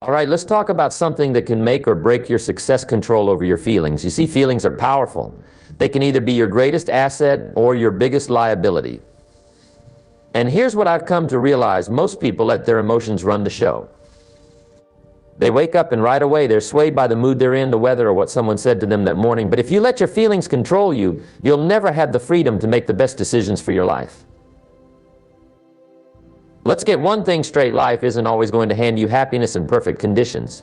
All right, let's talk about something that can make or break your success control over your feelings. You see, feelings are powerful. They can either be your greatest asset or your biggest liability. And here's what I've come to realize: most people let their emotions run the show. They wake up and right away they're swayed by the mood they're in, the weather, or what someone said to them that morning. But if you let your feelings control you, you'll never have the freedom to make the best decisions for your life. Let's get one thing straight: life isn't always going to hand you happiness and perfect conditions.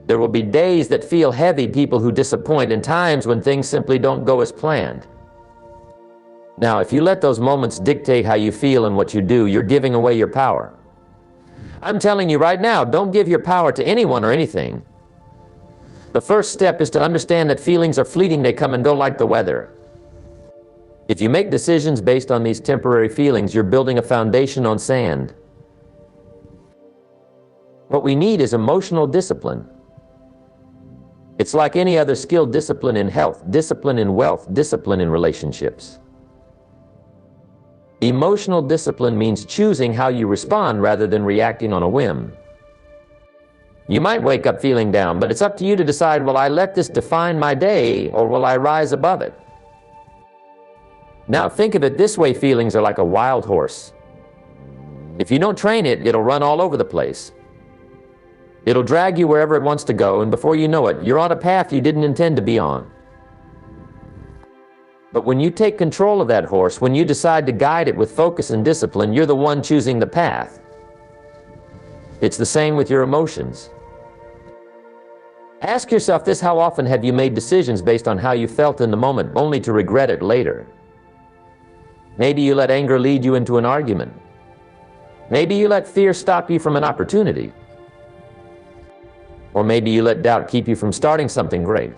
There will be days that feel heavy, people who disappoint, and times when things simply don't go as planned. Now, if you let those moments dictate how you feel and what you do, you're giving away your power. I'm telling you right now, don't give your power to anyone or anything. The first step is to understand that feelings are fleeting. They come and go like the weather. If you make decisions based on these temporary feelings, you're building a foundation on sand. What we need is emotional discipline. It's like any other skill: discipline in health, discipline in wealth, discipline in relationships. Emotional discipline means choosing how you respond rather than reacting on a whim. You might wake up feeling down, but it's up to you to decide: will I let this define my day, or will I rise above it? Now think of it this way: feelings are like a wild horse. If you don't train it, it'll run all over the place. It'll drag you wherever it wants to go, and before you know it, you're on a path you didn't intend to be on. But when you take control of that horse, when you decide to guide it with focus and discipline, you're the one choosing the path. It's the same with your emotions. Ask yourself this: how often have you made decisions based on how you felt in the moment, only to regret it later? Maybe you let anger lead you into an argument. Maybe you let fear stop you from an opportunity. Or maybe you let doubt keep you from starting something great.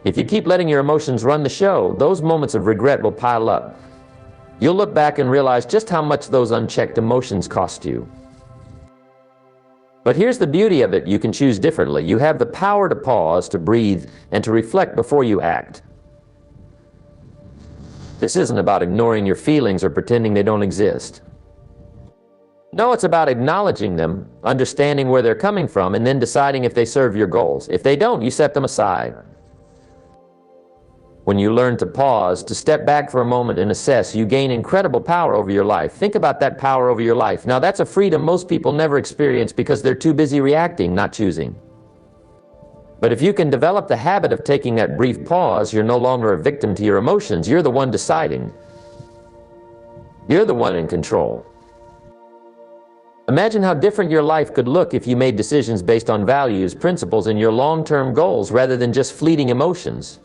If you keep letting your emotions run the show, those moments of regret will pile up. You'll look back and realize just how much those unchecked emotions cost you. But here's the beauty of it: you can choose differently. You have the power to pause, to breathe, and to reflect before you act. This isn't about ignoring your feelings or pretending they don't exist. No, it's about acknowledging them, understanding where they're coming from, and then deciding if they serve your goals. If they don't, you set them aside. When you learn to pause, to step back for a moment and assess, you gain incredible power over your life. Think about that power over your life. Now, that's a freedom most people never experience because they're too busy reacting, not choosing. But if you can develop the habit of taking that brief pause, you're no longer a victim to your emotions. You're the one deciding. You're the one in control. Imagine how different your life could look if you made decisions based on values, principles, and your long-term goals rather than just fleeting emotions.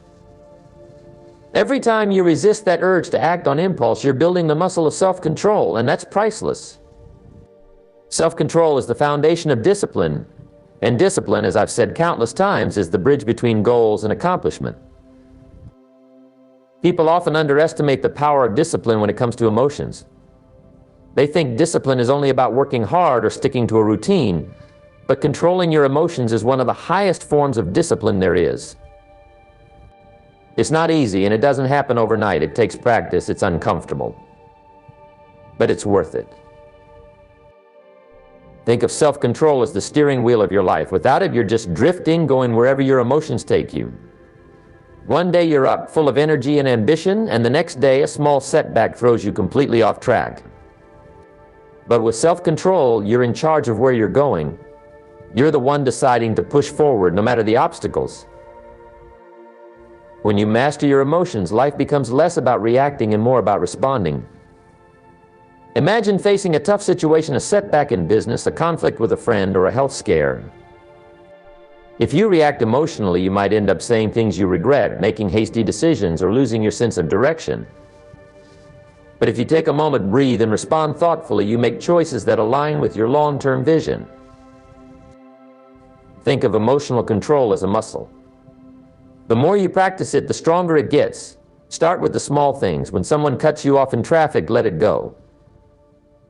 Every time you resist that urge to act on impulse, you're building the muscle of self-control, and that's priceless. Self-control is the foundation of discipline, and discipline, as I've said countless times, is the bridge between goals and accomplishment. People often underestimate the power of discipline when it comes to emotions. They think discipline is only about working hard or sticking to a routine, but controlling your emotions is one of the highest forms of discipline there is. It's not easy, and it doesn't happen overnight. It takes practice. It's uncomfortable. But it's worth it. Think of self-control as the steering wheel of your life. Without it, you're just drifting, going wherever your emotions take you. One day you're up, full of energy and ambition, and the next day a small setback throws you completely off track. But with self-control, you're in charge of where you're going. You're the one deciding to push forward no matter the obstacles. When you master your emotions, life becomes less about reacting and more about responding. Imagine facing a tough situation, a setback in business, a conflict with a friend, or a health scare. If you react emotionally, you might end up saying things you regret, making hasty decisions, or losing your sense of direction. But if you take a moment, breathe, and respond thoughtfully, you make choices that align with your long-term vision. Think of emotional control as a muscle. The more you practice it, the stronger it gets. Start with the small things. When someone cuts you off in traffic, let it go.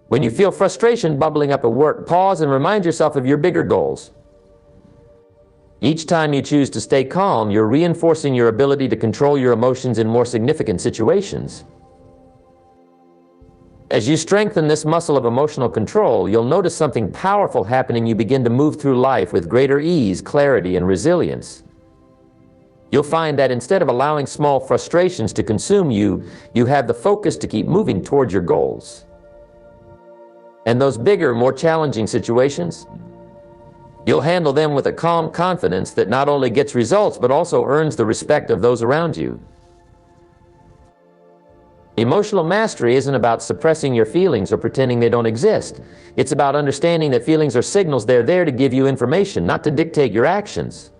When you feel frustration bubbling up at work, pause and remind yourself of your bigger goals. Each time you choose to stay calm, you're reinforcing your ability to control your emotions in more significant situations. As you strengthen this muscle of emotional control, you'll notice something powerful happening. You begin to move through life with greater ease, clarity, and resilience. You'll find that instead of allowing small frustrations to consume you, you have the focus to keep moving toward your goals. And those bigger, more challenging situations, you'll handle them with a calm confidence that not only gets results, but also earns the respect of those around you. Emotional mastery isn't about suppressing your feelings or pretending they don't exist. It's about understanding that feelings are signals. They're there to give you information, not to dictate your actions.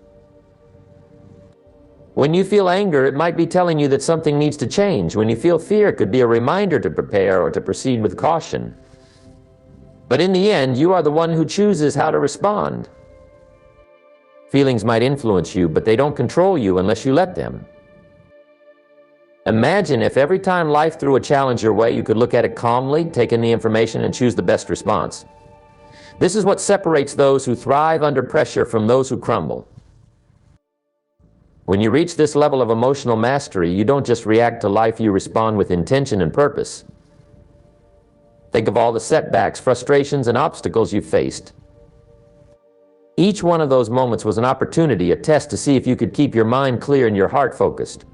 When you feel anger, it might be telling you that something needs to change. When you feel fear, it could be a reminder to prepare or to proceed with caution. But in the end, you are the one who chooses how to respond. Feelings might influence you, but they don't control you unless you let them. Imagine if every time life threw a challenge your way, you could look at it calmly, take in the information, and choose the best response. This is what separates those who thrive under pressure from those who crumble. When you reach this level of emotional mastery, you don't just react to life, you respond with intention and purpose. Think of all the setbacks, frustrations, and obstacles you've faced. Each one of those moments was an opportunity, a test to see if you could keep your mind clear and your heart focused.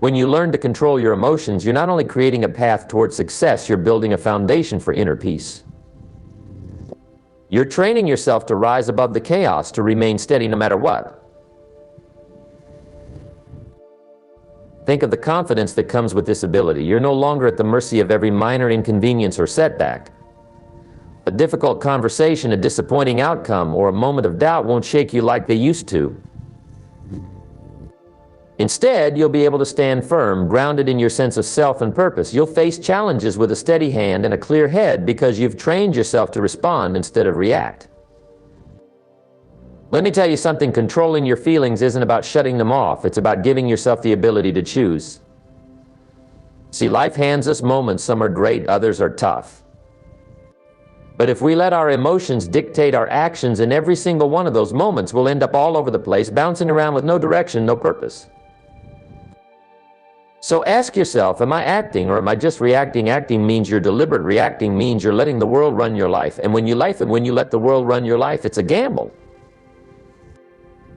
When you learn to control your emotions, you're not only creating a path toward success, you're building a foundation for inner peace. You're training yourself to rise above the chaos, to remain steady no matter what. Think of the confidence that comes with this ability. You're no longer at the mercy of every minor inconvenience or setback. A difficult conversation, a disappointing outcome, or a moment of doubt won't shake you like they used to. Instead, you'll be able to stand firm, grounded in your sense of self and purpose. You'll face challenges with a steady hand and a clear head because you've trained yourself to respond instead of react. Let me tell you something, controlling your feelings isn't about shutting them off. It's about giving yourself the ability to choose. See, life hands us moments. Some are great, others are tough. But if we let our emotions dictate our actions in every single one of those moments, we'll end up all over the place, bouncing around with no direction, no purpose. So ask yourself, am I acting or am I just reacting? Acting means you're deliberate. Reacting means you're letting the world run your life. And when you let the world run your life, it's a gamble.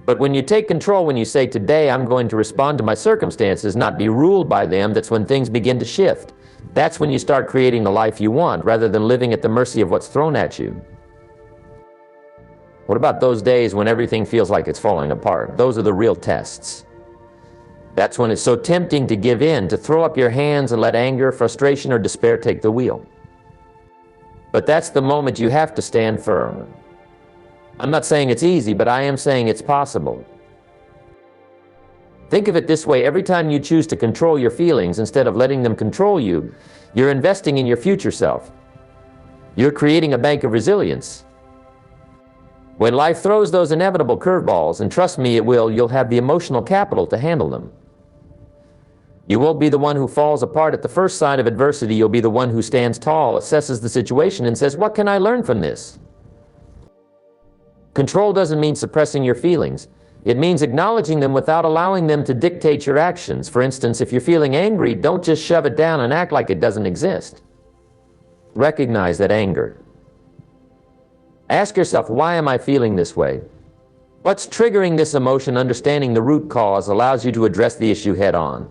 But when you take control, when you say, today I'm going to respond to my circumstances, not be ruled by them, that's when things begin to shift. That's when you start creating the life you want, rather than living at the mercy of what's thrown at you. What about those days when everything feels like it's falling apart? Those are the real tests. That's when it's so tempting to give in, to throw up your hands and let anger, frustration, or despair take the wheel. But that's the moment you have to stand firm. I'm not saying it's easy, but I am saying it's possible. Think of it this way, every time you choose to control your feelings instead of letting them control you, you're investing in your future self. You're creating a bank of resilience. When life throws those inevitable curveballs, and trust me it will, you'll have the emotional capital to handle them. You won't be the one who falls apart at the first sign of adversity. You'll be the one who stands tall, assesses the situation, and says, what can I learn from this? Control doesn't mean suppressing your feelings. It means acknowledging them without allowing them to dictate your actions. For instance, if you're feeling angry, don't just shove it down and act like it doesn't exist. Recognize that anger. Ask yourself, why am I feeling this way? What's triggering this emotion? Understanding the root cause allows you to address the issue head on.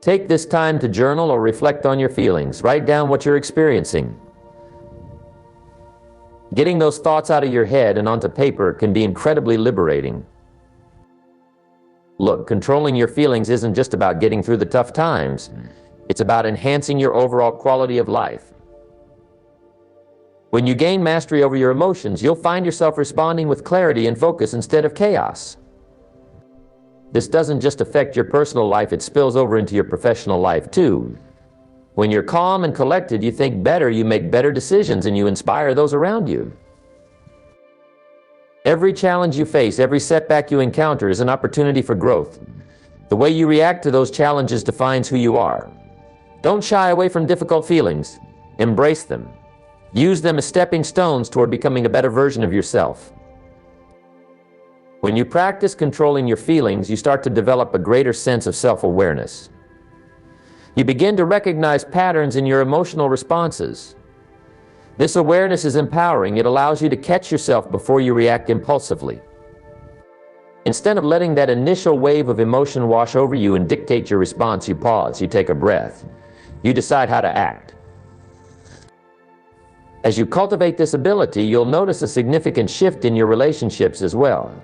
Take this time to journal or reflect on your feelings. Write down what you're experiencing. Getting those thoughts out of your head and onto paper can be incredibly liberating. Look, controlling your feelings isn't just about getting through the tough times. It's about enhancing your overall quality of life. When you gain mastery over your emotions, you'll find yourself responding with clarity and focus instead of chaos. This doesn't just affect your personal life, it spills over into your professional life too. When you're calm and collected, you think better, you make better decisions, and you inspire those around you. Every challenge you face, every setback you encounter is an opportunity for growth. The way you react to those challenges defines who you are. Don't shy away from difficult feelings. Embrace them. Use them as stepping stones toward becoming a better version of yourself. When you practice controlling your feelings, you start to develop a greater sense of self-awareness. You begin to recognize patterns in your emotional responses. This awareness is empowering. It allows you to catch yourself before you react impulsively. Instead of letting that initial wave of emotion wash over you and dictate your response, you pause, you take a breath, you decide how to act. As you cultivate this ability, you'll notice a significant shift in your relationships as well.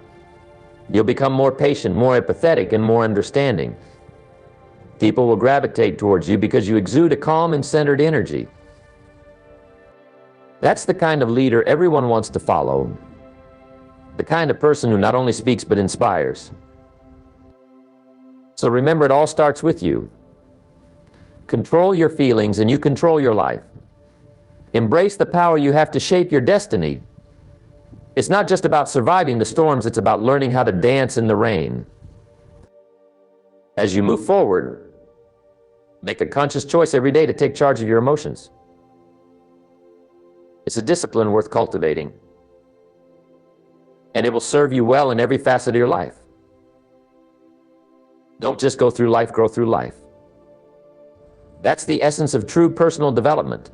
You'll become more patient, more empathetic, and more understanding. People will gravitate towards you because you exude a calm and centered energy. That's the kind of leader everyone wants to follow. The kind of person who not only speaks but inspires. So remember, it all starts with you. Control your feelings and you control your life. Embrace the power you have to shape your destiny. It's not just about surviving the storms, it's about learning how to dance in the rain. As you move forward, make a conscious choice every day to take charge of your emotions. It's a discipline worth cultivating, and it will serve you well in every facet of your life. Don't just go through life, grow through life. That's the essence of true personal development.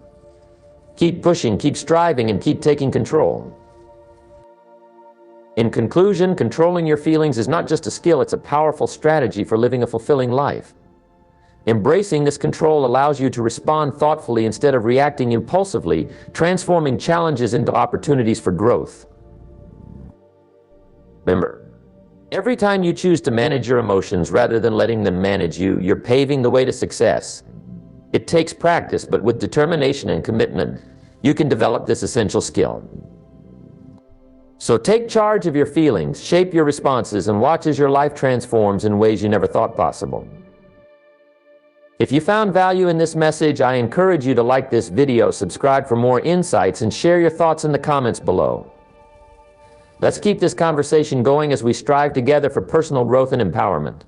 Keep pushing, keep striving, and keep taking control. In conclusion, controlling your feelings is not just a skill, it's a powerful strategy for living a fulfilling life. Embracing this control allows you to respond thoughtfully instead of reacting impulsively, transforming challenges into opportunities for growth. Remember, every time you choose to manage your emotions rather than letting them manage you, you're paving the way to success. It takes practice, but with determination and commitment, you can develop this essential skill. So take charge of your feelings, shape your responses, and watch as your life transforms in ways you never thought possible. If you found value in this message, I encourage you to like this video, subscribe for more insights, and share your thoughts in the comments below. Let's keep this conversation going as we strive together for personal growth and empowerment.